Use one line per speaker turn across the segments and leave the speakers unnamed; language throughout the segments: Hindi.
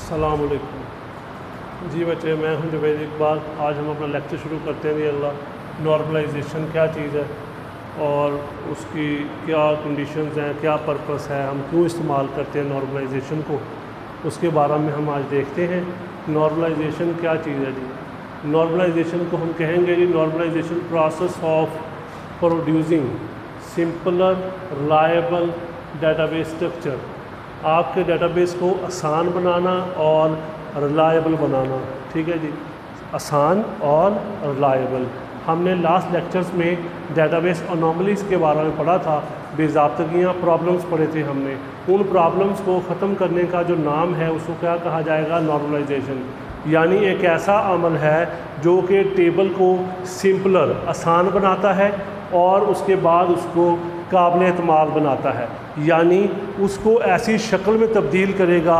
अस्सलाम वालेकुम। जी बच्चे, मैं हूं जुबैर इकबाल। आज हम अपना लेक्चर शुरू करते हैं अल्लाह। नॉर्मलाइजेशन क्या चीज़ है और उसकी क्या कंडीशंस हैं, क्या पर्पस है, हम क्यों इस्तेमाल करते हैं नॉर्मलाइजेशन को, उसके बारे में हम आज देखते हैं। नॉर्मलाइजेशन क्या चीज़ है जी? नॉर्मलाइजेशन को हम कहेंगे जी normalisation process of producing simpler reliable database structure. आपके डेटाबेस को आसान बनाना और रिलायबल बनाना। ठीक है जी, आसान और रिलायबल। हमने लास्ट लेक्चर्स में डेटाबेस अनोमलीज के बारे में पढ़ा था, बेज़ाब्तगियाँ प्रॉब्लम्स पढ़े थे हमने। उन प्रॉब्लम्स को ख़त्म करने का जो नाम है उसको क्या कहा जाएगा? नॉर्मलाइजेशन। यानी एक ऐसा अमल है जो कि टेबल को सिंपलर आसान बनाता है और उसके बाद उसको काबिल एतमाद बनाता है, यानी उसको ऐसी शक्ल में तब्दील करेगा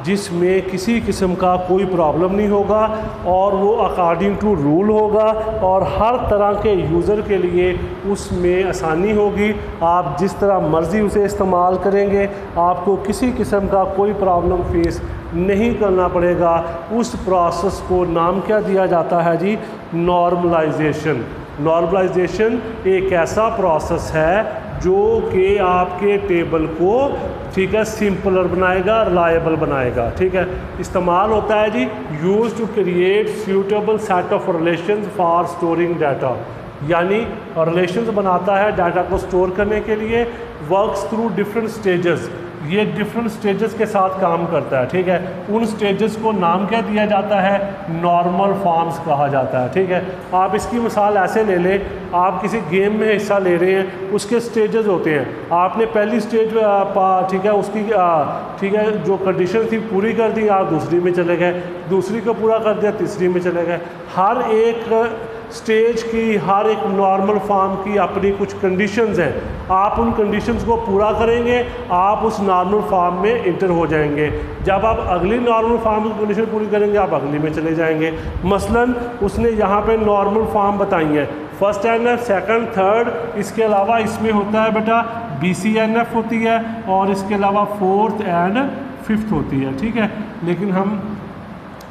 जिसमें किसी किस्म का कोई प्रॉब्लम नहीं होगा और वो अकॉर्डिंग टू रूल होगा और हर तरह के यूज़र के लिए उसमें आसानी होगी। आप जिस तरह मर्ज़ी उसे इस्तेमाल करेंगे, आपको किसी किस्म का कोई प्रॉब्लम फेस नहीं करना पड़ेगा। उस प्रोसेस को नाम क्या दिया जाता है जी? नॉर्मलाइजेशन। नॉर्मलाइजेशन एक ऐसा प्रोसेस है जो कि आपके टेबल को ठीक है सिंपलर बनाएगा, रिलायबल बनाएगा। ठीक है, इस्तेमाल होता है जी use to create suitable set of relations for storing data. यानी रिलेशंस बनाता है डाटा को स्टोर करने के लिए। वर्क्स थ्रू डिफरेंट स्टेजेस, ये डिफरेंट स्टेजेस के साथ काम करता है। ठीक है, उन स्टेजेस को नाम क्या दिया जाता है? नॉर्मल फॉर्म्स कहा जाता है। ठीक है, आप इसकी मिसाल ऐसे ले लें, आप किसी गेम में हिस्सा ले रहे हैं, उसके स्टेजेस होते हैं। आपने पहली स्टेज ठीक है उसकी ठीक है जो कंडीशन थी पूरी कर दी, आप दूसरी में चले गए, दूसरी को पूरा कर दिया, तीसरी में चले गए। हर एक स्टेज की, हर एक नॉर्मल फॉर्म की अपनी कुछ कंडीशंस हैं। आप उन कंडीशंस को पूरा करेंगे, आप उस नॉर्मल फॉर्म में इंटर हो जाएंगे। जब आप अगली नॉर्मल फॉर्म की कंडीशन पूरी करेंगे, आप अगली में चले जाएंगे। मसलन उसने यहाँ पे नॉर्मल फॉर्म बताई है, फर्स्ट एनएफ, सेकंड, थर्ड। इसके अलावा इसमें होता है बेटा BCNF होती है और इसके अलावा फोर्थ एंड फिफ्थ होती है। ठीक है, लेकिन हम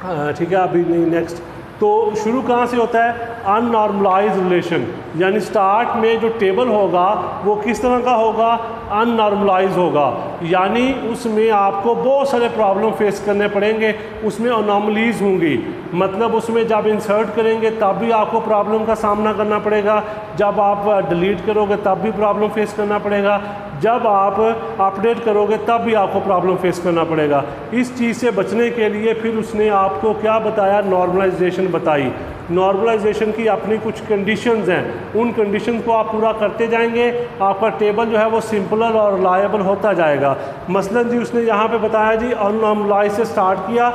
ठीक है अभी नहीं, नेक्स्ट। तो शुरू कहाँ से होता है? अननॉर्मलाइज रिलेशन, यानी स्टार्ट में जो टेबल होगा वो किस तरह का होगा? अननॉर्मलाइज होगा, यानी उसमें आपको बहुत सारे प्रॉब्लम फेस करने पड़ेंगे, उसमें अनोमलीज होंगी। मतलब उसमें जब इंसर्ट करेंगे तब भी आपको प्रॉब्लम का सामना करना पड़ेगा, जब आप डिलीट करोगे तब भी प्रॉब्लम फेस करना पड़ेगा, जब आप अपडेट करोगे तब भी आपको प्रॉब्लम फेस करना पड़ेगा। इस चीज़ से बचने के लिए फिर उसने आपको क्या बताया? नॉर्मलाइजेशन बताई। नॉर्मलाइजेशन की अपनी कुछ कंडीशंस हैं, उन कंडीशंस को आप पूरा करते जाएंगे, आपका टेबल जो है वो सिंपलर और रिलायबल होता जाएगा। मसलन जी उसने यहाँ पे बताया जी अननॉर्मलाइज से स्टार्ट किया,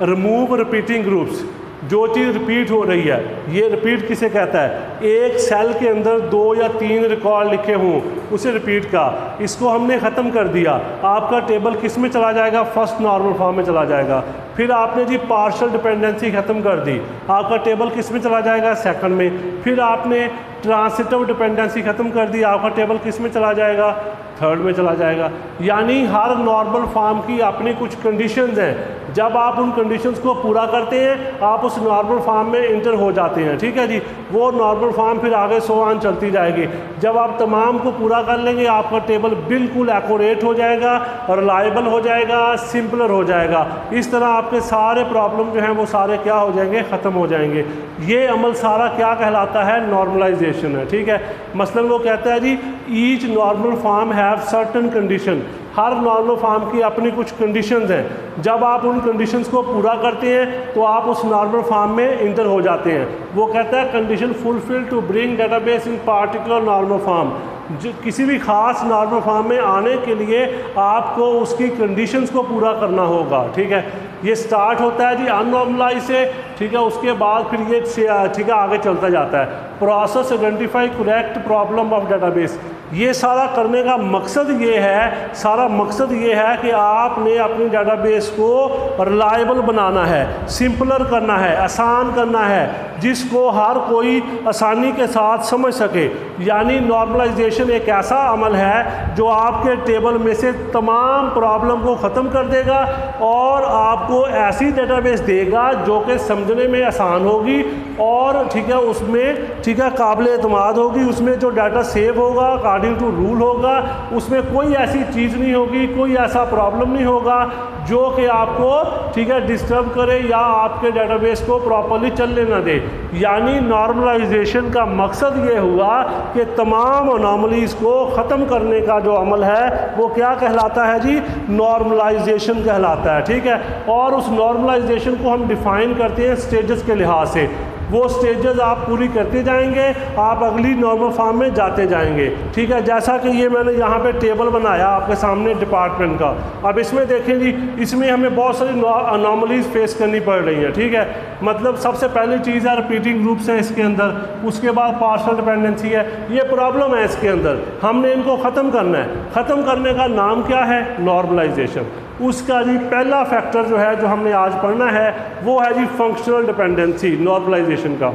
रिमूव रिपीटिंग ग्रुप्स। जो चीज़ रिपीट हो रही है, ये रिपीट किसे कहता है? एक सेल के अंदर 2 या 3 रिकॉर्ड लिखे हों, उसे रिपीट का, इसको हमने ख़त्म कर दिया। आपका टेबल किस में चला जाएगा? फर्स्ट नॉर्मल फॉर्म में चला जाएगा। फिर आपने जी पार्शियल डिपेंडेंसी ख़त्म कर दी, आपका टेबल किस में चला जाएगा? सेकंड में। फिर आपने ट्रांसिटिव डिपेंडेंसी ख़त्म कर दी, आपका टेबल किस में चला जाएगा? थर्ड में चला जाएगा। यानी हर नॉर्मल फॉर्म की अपनी कुछ कंडीशंस हैं, जब आप उन कंडीशंस को पूरा करते हैं आप उस नॉर्मल फॉर्म में इंटर हो जाते हैं। ठीक है जी, वो नॉर्मल फॉर्म फिर आगे सो ऑन चलती जाएगी। जब आप तमाम को पूरा कर लेंगे, आपका टेबल बिल्कुल एक्यूरेट हो जाएगा, रिलायबल हो जाएगा, सिंपलर हो जाएगा। इस तरह आपके सारे प्रॉब्लम जो हैं वो सारे क्या हो जाएंगे? ख़त्म हो जाएंगे। ये अमल सारा क्या कहलाता है? नॉर्मलाइजेशन है। ठीक है, मसलन वो कहता है जी each normal form have certain condition. हर नॉर्मल फॉर्म की अपनी कुछ कंडीशंस हैं, जब आप उन कंडीशंस को पूरा करते हैं तो आप उस नॉर्मल फॉर्म में इंटर हो जाते हैं। वो कहता है condition fulfil to bring database in particular normal form. जो किसी भी ख़ास नॉर्मल फॉर्म में आने के लिए आपको उसकी कंडीशंस को पूरा करना होगा। ठीक है, ये स्टार्ट होता है जी अननॉर्मलाइज से। ठीक है, उसके बाद फिर ये ठीक है आगे चलता जाता है। Process identify correct problem of database. ये सारा करने का मकसद ये है, सारा मकसद ये है कि आपने अपनी डेटाबेस को रिलायबल बनाना है, सिंपलर करना है, आसान करना है, जिसको हर कोई आसानी के साथ समझ सके। यानी नॉर्मलाइजेशन एक ऐसा अमल है जो आपके टेबल में से तमाम प्रॉब्लम को ख़त्म कर देगा और आपको ऐसी डेटाबेस देगा जो कि समझने में आसान होगी और ठीक है उसमें ठीक है काबिल एतमाद होगी, उसमें जो डाटा सेव होगा अकॉर्डिंग टू रूल होगा, उसमें कोई ऐसी चीज़ नहीं होगी, कोई ऐसा प्रॉब्लम नहीं होगा जो कि आपको ठीक है डिस्टर्ब करे या आपके डेटाबेस को प्रॉपर्ली चलने ना दे। यानी नॉर्मलाइजेशन का मकसद ये हुआ कि तमाम अनोमलीज़ को ख़त्म करने का जो अमल है वो क्या कहलाता है जी, नॉर्मलाइजेशन कहलाता है। ठीक है, और उस नॉर्मलाइजेशन को हम डिफ़ाइन करते हैं स्टेजेस के लिहाज से। वो स्टेजेस आप पूरी करते जाएंगे, आप अगली नॉर्मल फॉर्म में जाते जाएंगे। ठीक है, जैसा कि ये मैंने यहाँ पे टेबल बनाया आपके सामने डिपार्टमेंट का। अब इसमें देखें जी, इसमें हमें बहुत सारी अनोमलीज फेस करनी पड़ रही हैं। ठीक है, मतलब सबसे पहली चीज़ है रिपीटिंग ग्रुप्स है इसके अंदर, उसके बाद पार्शियल डिपेंडेंसी है, ये प्रॉब्लम है इसके अंदर, हमने इनको ख़त्म करना है। ख़त्म करने का नाम क्या है, नॉर्मलाइजेशन। उसका जी पहला फैक्टर जो है जो हमने आज पढ़ना है वो है जी फंक्शनल डिपेंडेंसी नॉर्मलाइजेशन का।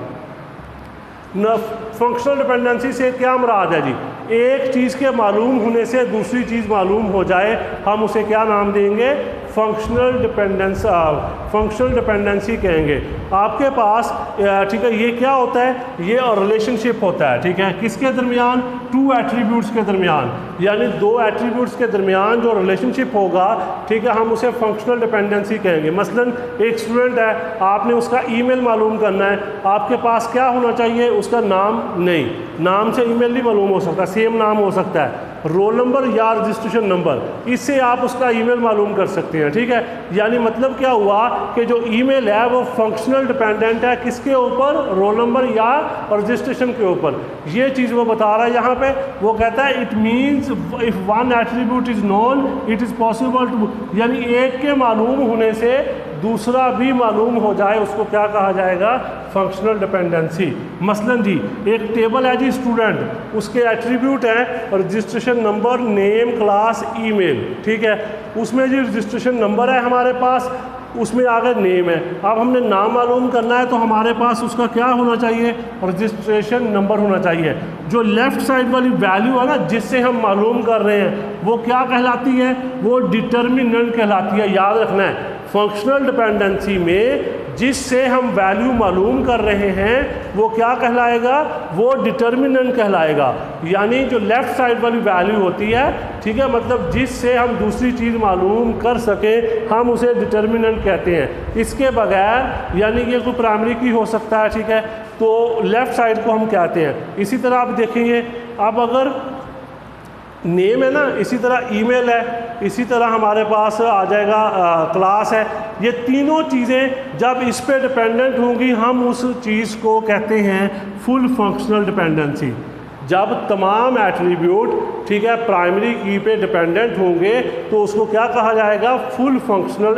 फंक्शनल डिपेंडेंसी से क्या मुराद है जी, एक चीज़ के मालूम होने से दूसरी चीज़ मालूम हो जाए, हम उसे क्या नाम देंगे, फंक्शनल डिपेंडेंसी कहेंगे। आपके पास ठीक है ये क्या होता है, ये रिलेशनशिप होता है। ठीक है, किसके दरमियान, टू एट्रीब्यूट्स के दरमियान, यानी दो एट्रीब्यूट्स के दरमियान जो रिलेशनशिप होगा, ठीक है, हम उसे फंक्शनल डिपेंडेंसी कहेंगे। मसलन एक स्टूडेंट है, आपने उसका ईमेल मालूम करना है, आपके पास क्या होना चाहिए, उसका नाम नहीं, नाम से ईमेल नहीं मालूम हो सकता, सेम नाम हो सकता है, रोल नंबर या रजिस्ट्रेशन नंबर, इससे आप उसका ईमेल मालूम कर सकते हैं। ठीक है, यानी मतलब क्या हुआ कि जो ईमेल है वो फंक्शनल डिपेंडेंट है किसके ऊपर, रोल नंबर या रजिस्ट्रेशन के ऊपर। ये चीज़ वो बता रहा है यहाँ पे, वो कहता है it means if one attribute is known it is possible to, यानी एक के मालूम होने से दूसरा भी मालूम हो जाए, उसको क्या कहा जाएगा, फंक्शनल डिपेंडेंसी। मसलन जी एक टेबल है जी स्टूडेंट, उसके एट्रीब्यूट हैं registration number, name, class, email. ठीक है, उसमें जी रजिस्ट्रेशन नंबर है हमारे पास, उसमें आगे नेम है। अब हमने नाम मालूम करना है तो हमारे पास उसका क्या होना चाहिए, रजिस्ट्रेशन नंबर होना चाहिए। जो लेफ़्ट साइड वाली वैल्यू है ना जिससे हम मालूम कर रहे हैं वो क्या कहलाती है, वो डिटर्मिनेंट कहलाती है। याद रखना है फंक्शनल डिपेंडेंसी में जिससे हम वैल्यू मालूम कर रहे हैं वो क्या कहलाएगा, वो डिटर्मिनेंट कहलाएगा। यानी जो लेफ़्ट साइड वाली वैल्यू होती है, ठीक है, मतलब जिससे हम दूसरी चीज़ मालूम कर सकें हम उसे डिटर्मिनेंट कहते हैं। इसके बगैर यानी ये कोई प्राइमरी की हो सकता है, ठीक है, तो लेफ़्ट साइड को हम कहते हैं। इसी तरह आप देखेंगे, अब अगर नेम है ना, इसी तरह ईमेल है, इसी तरह हमारे पास आ जाएगा क्लास है। ये तीनों चीज़ें जब इस पे डिपेंडेंट होंगी हम उस चीज़ को कहते हैं फुल फंक्शनल डिपेंडेंसी। जब तमाम एट्रीब्यूट ठीक है प्राइमरी की पे डिपेंडेंट होंगे तो उसको क्या कहा जाएगा, फुल फंक्शनल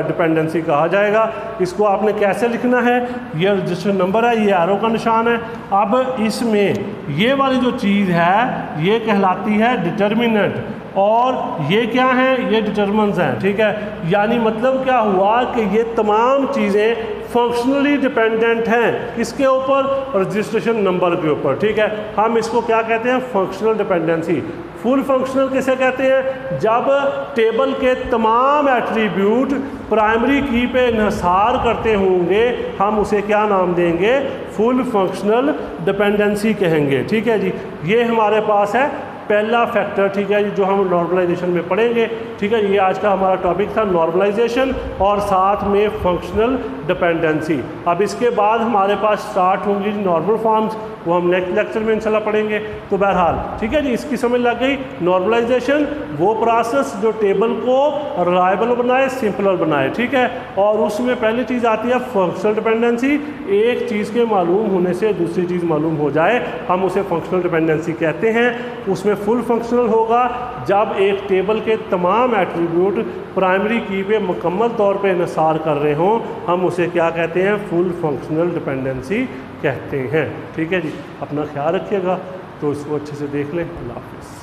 डिपेंडेंसी कहा जाएगा। इसको आपने कैसे लिखना है, ये रजिस्टर नंबर है, ये एरो का निशान है। अब इसमें ये वाली जो चीज़ है ये कहलाती है डिटर्मिनेंट और ये क्या हैं, ये डिटर्मिनेंट्स हैं। ठीक है, यानी मतलब क्या हुआ कि ये तमाम चीज़ें फंक्शनली डिपेंडेंट हैं किसके ऊपर, रजिस्ट्रेशन नंबर के ऊपर। ठीक है, हम इसको क्या कहते हैं, फंक्शनल डिपेंडेंसी। फुल फंक्शनल किसे कहते हैं, जब टेबल के तमाम एट्रीब्यूट प्राइमरी की पे इन्हिसार करते होंगे हम उसे क्या नाम देंगे, फुल फंक्शनल डिपेंडेंसी कहेंगे। ठीक है जी, ये हमारे पास है पहला फैक्टर। ठीक है, जो हम नॉर्मलाइजेशन में पढ़ेंगे। ठीक है, ये आज का हमारा टॉपिक था नॉर्मलाइजेशन और साथ में फंक्शनल डिपेंडेंसी। अब इसके बाद हमारे पास स्टार्ट होंगी नॉर्मल फॉर्म्स, वो हम नेक्स्ट लेक्चर में इंशाल्लाह पढ़ेंगे। तो बहरहाल ठीक है जी, इसकी समझ लग गई। नॉर्मलाइजेशन वो प्रोसेस जो टेबल को रिलायबल बनाए, सिंपलर बनाए। ठीक है, और उसमें पहली चीज़ आती है फंक्शनल डिपेंडेंसी। एक चीज़ के मालूम होने से दूसरी चीज़ मालूम हो जाए हम उसे फंक्शनल डिपेंडेंसी कहते हैं। उसमें फुल फंक्शनल होगा जब एक टेबल के तमाम एट्रीब्यूट प्राइमरी की पे मुकम्मल तौर पे इन्हिसार कर रहे हों हम उसे क्या कहते हैं, फुल फंक्शनल डिपेंडेंसी कहते हैं। ठीक है जी, अपना ख्याल रखिएगा। तो इसको अच्छे से देख लें। अल्लाह हाफ़िज़।